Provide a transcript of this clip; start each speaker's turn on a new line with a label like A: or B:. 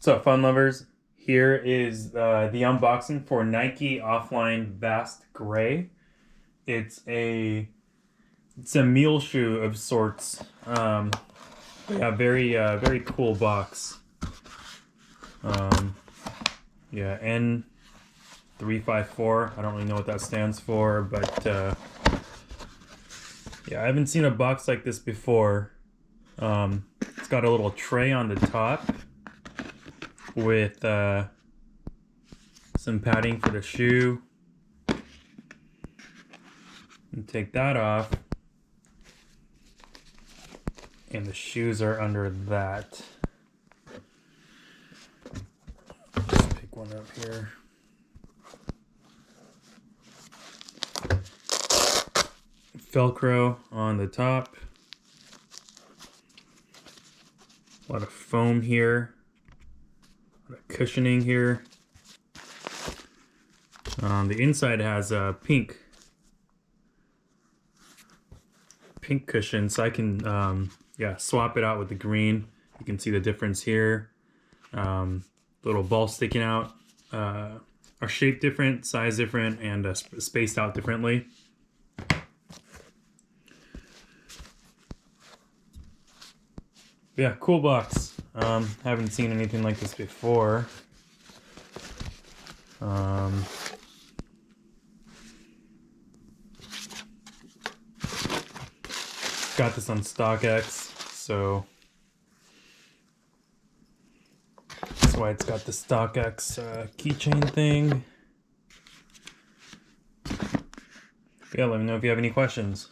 A: What's up, fun lovers? Here is the unboxing for Nike Offline Vast Gray. It's a mule shoe of sorts. Yeah, very cool box. Yeah, N354. I don't really know what that stands for, but yeah, I haven't seen a box like this before. It's got a little tray on the top with some padding for the shoe. And take that off, and the shoes are under that. Just pick one up here. Velcro on the top. A lot of foam here. A lot of cushioning here. The inside has a pink cushion, so I can yeah, swap it out with the green. You can see the difference here. Little ball sticking out, are shaped different, size different, and spaced out differently. Yeah, cool box. Haven't seen anything like this before. Got this on StockX, so that's why it's got the StockX keychain thing. Yeah, let me know if you have any questions.